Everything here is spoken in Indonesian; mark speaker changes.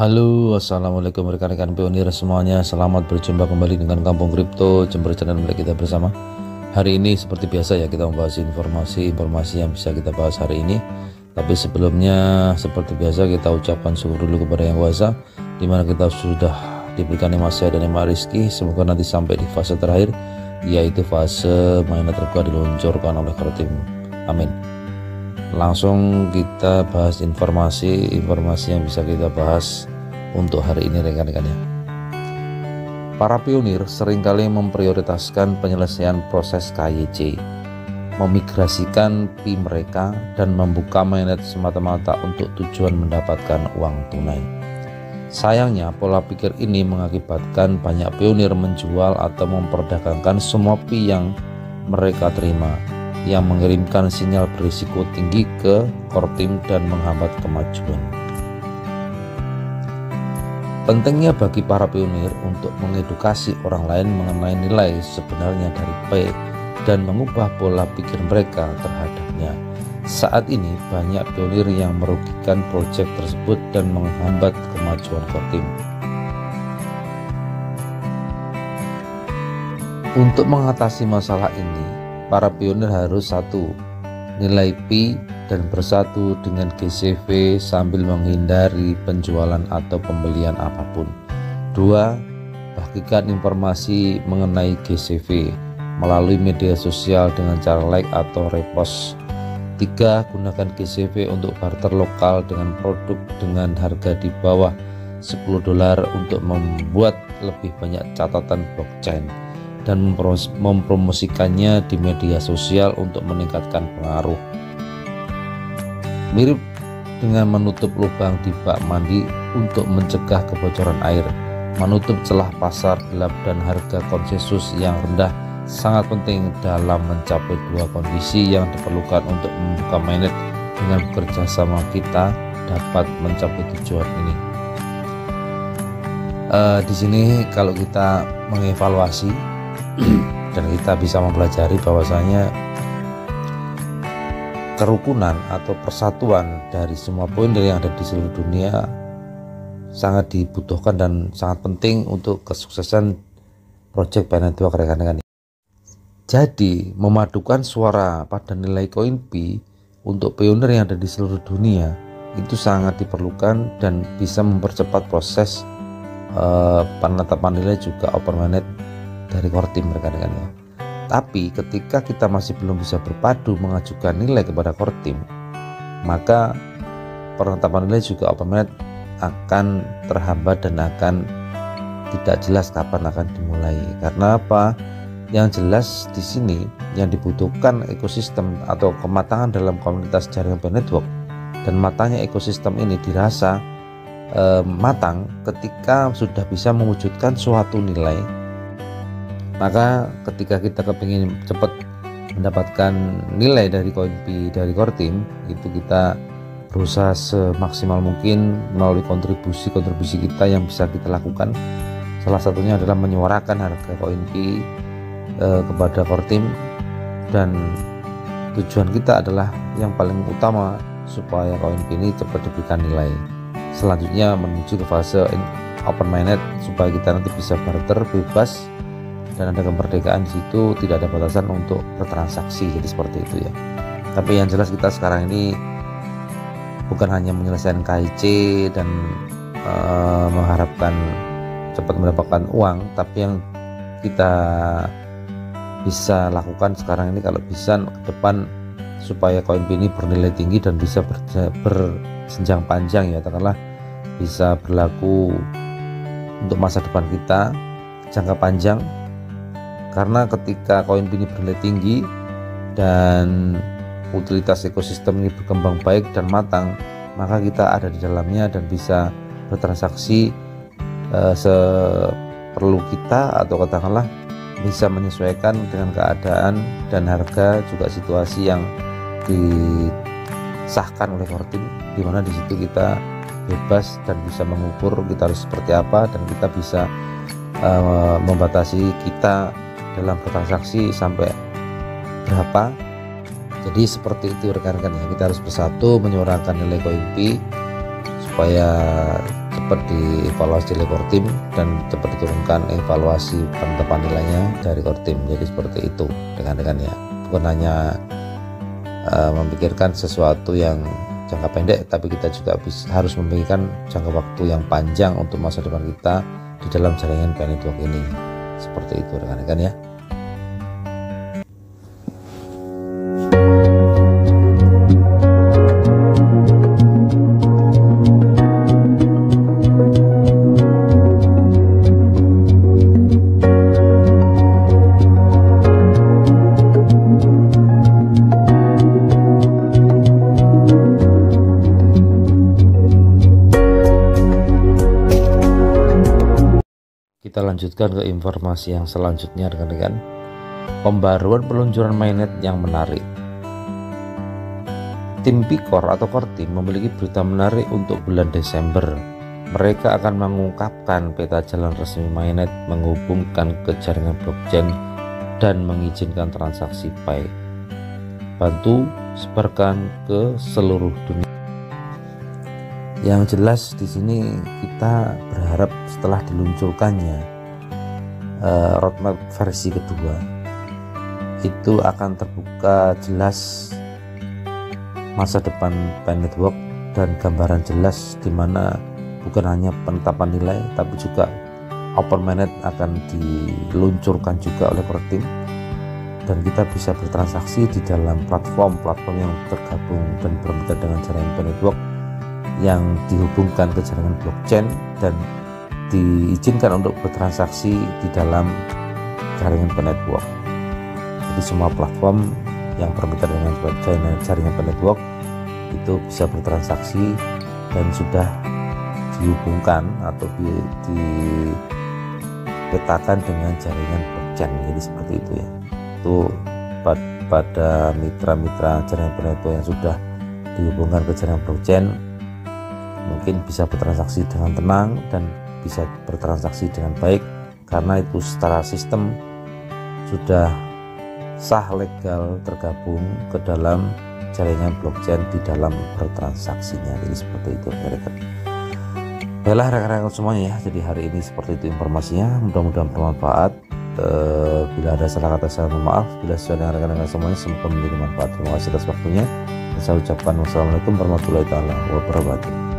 Speaker 1: Halo, assalamualaikum rekan-rekan pionir semuanya. Selamat berjumpa kembali dengan Kampung Kripto, Jember channel milik kita bersama. Hari ini seperti biasa ya, kita membahas informasi yang bisa kita bahas hari ini. Tapi sebelumnya seperti biasa kita ucapkan syukur dulu kepada Yang Kuasa, dimana kita sudah diberikan nikmat sehat dan nikmat rezeki. Semoga nanti sampai di fase terakhir, yaitu fase mainnet terbuka diluncurkan oleh Kortim. Amin. Langsung kita bahas informasi yang bisa kita bahas untuk hari ini rekan-rekan ya. Para pionir seringkali memprioritaskan penyelesaian proses KYC, memigrasikan PI mereka dan membuka mainnet semata-mata untuk tujuan mendapatkan uang tunai. Sayangnya pola pikir ini mengakibatkan banyak pionir menjual atau memperdagangkan semua PI yang mereka terima, yang mengirimkan sinyal berisiko tinggi ke Kortim dan menghambat kemajuan. Pentingnya bagi para pionir untuk mengedukasi orang lain mengenai nilai sebenarnya dari P dan mengubah pola pikir mereka terhadapnya. Saat ini banyak pionir yang merugikan proyek tersebut dan menghambat kemajuan Kortim. Untuk mengatasi masalah ini, para pionir harus satu, nilai P dan bersatu dengan GCV sambil menghindari penjualan atau pembelian apapun. 2. Bagikan informasi mengenai GCV melalui media sosial dengan cara like atau repost. 3. Gunakan GCV untuk barter lokal dengan produk dengan harga di bawah $10 untuk membuat lebih banyak catatan blockchain dan mempromosikannya di media sosial untuk meningkatkan pengaruh. Mirip dengan menutup lubang di bak mandi untuk mencegah kebocoran air, menutup celah pasar gelap dan harga konsensus yang rendah sangat penting dalam mencapai dua kondisi yang diperlukan untuk membuka mainnet. Dengan bekerja sama kita dapat mencapai tujuan ini. Di sini kalau kita mengevaluasi dan kita bisa mempelajari bahwasanya kerukunan atau persatuan dari semua pionir yang ada di seluruh dunia sangat dibutuhkan dan sangat penting untuk kesuksesan proyek Pi Network rekan-rekan. Jadi memadukan suara pada nilai koin Pi untuk pionir yang ada di seluruh dunia itu sangat diperlukan dan bisa mempercepat proses penetapan nilai juga open mainnet dari Kortim rekan-rekan ya. Tapi ketika kita masih belum bisa berpadu mengajukan nilai kepada Kortim, maka penetapan nilai juga open mainnet akan terhambat dan akan tidak jelas kapan akan dimulai. Karena apa? Yang jelas di sini yang dibutuhkan ekosistem atau kematangan dalam komunitas jaringan Pi Network, dan matangnya ekosistem ini dirasa matang ketika sudah bisa mewujudkan suatu nilai. Maka ketika kita kepingin cepat mendapatkan nilai dari koin Pi dari Kortim, itu kita berusaha semaksimal mungkin melalui kontribusi kita yang bisa kita lakukan. Salah satunya adalah menyuarakan harga koin Pi kepada Kortim, dan tujuan kita adalah yang paling utama supaya koin Pi ini cepat diberikan nilai. Selanjutnya menuju ke fase open mainnet supaya kita nanti bisa barter bebas dan ada kemerdekaan di situ, tidak ada batasan untuk bertransaksi, jadi seperti itu ya. Tapi yang jelas kita sekarang ini bukan hanya menyelesaikan KYC dan mengharapkan cepat mendapatkan uang, tapi yang kita bisa lakukan sekarang ini kalau bisa ke depan supaya koin Pi ini bernilai tinggi dan bisa berjenjang panjang ya, katakanlah bisa berlaku untuk masa depan kita jangka panjang. Karena ketika koin Pi ini bernilai tinggi dan utilitas ekosistem ini berkembang baik dan matang, maka kita ada di dalamnya dan bisa bertransaksi seperlu kita, atau katakanlah bisa menyesuaikan dengan keadaan dan harga juga situasi yang disahkan oleh Kortim, di mana di situ kita bebas dan bisa mengukur kita harus seperti apa, dan kita bisa membatasi kita dalam bertransaksi sampai berapa. Jadi seperti itu rekan-rekan ya, kita harus bersatu menyuarakan nilai koin Pi supaya cepat cepat dievaluasi oleh core team dan cepat diturunkan evaluasi penetapan nilainya dari core team. Jadi seperti itu rekan-rekan ya, bukan hanya memikirkan sesuatu yang jangka pendek, tapi kita juga harus memikirkan jangka waktu yang panjang untuk masa depan kita di dalam jaringan PN Network ini. Seperti itu rekan-rekan ya. Kita lanjutkan ke informasi yang selanjutnya rekan-rekan. Pembaruan peluncuran mainnet yang menarik. Tim Picor atau core team memiliki berita menarik untuk bulan Desember. Mereka akan mengungkapkan peta jalan resmi mainnet, menghubungkan ke jaringan blockchain dan mengizinkan transaksi Pi. Bantu sebarkan ke seluruh dunia. Yang jelas di sini kita berharap setelah diluncurkannya roadmap versi kedua itu akan terbuka jelas masa depan PN Network dan gambaran jelas di mana bukan hanya penetapan nilai tapi juga open mainnet akan diluncurkan juga oleh core team dan kita bisa bertransaksi di dalam platform-platform yang tergabung dan bermitra dengan jaringan PN Network yang dihubungkan ke jaringan blockchain dan diizinkan untuk bertransaksi di dalam jaringan PN Network. Jadi semua platform yang bermitra dengan jaringan PN Network itu bisa bertransaksi dan sudah dihubungkan atau dipetakan dengan jaringan blockchain. Jadi seperti itu ya. Itu pada mitra-mitra jaringan PN Network yang sudah dihubungkan ke jaringan blockchain mungkin bisa bertransaksi dengan tenang dan bisa bertransaksi dengan baik karena itu secara sistem sudah sah legal tergabung ke dalam jaringan blockchain di dalam bertransaksinya. Jadi seperti itu rekan-rekan. Baiklah rekan-rekan semuanya ya, jadi hari ini seperti itu informasinya, mudah-mudahan bermanfaat. Bila ada salah kata saya mohon maaf, bila sesuai dengan rekan-rekan semuanya semoga menjadi manfaat. Terima kasih atas waktunya. Saya ucapkan wassalamualaikum warahmatullahi wabarakatuh.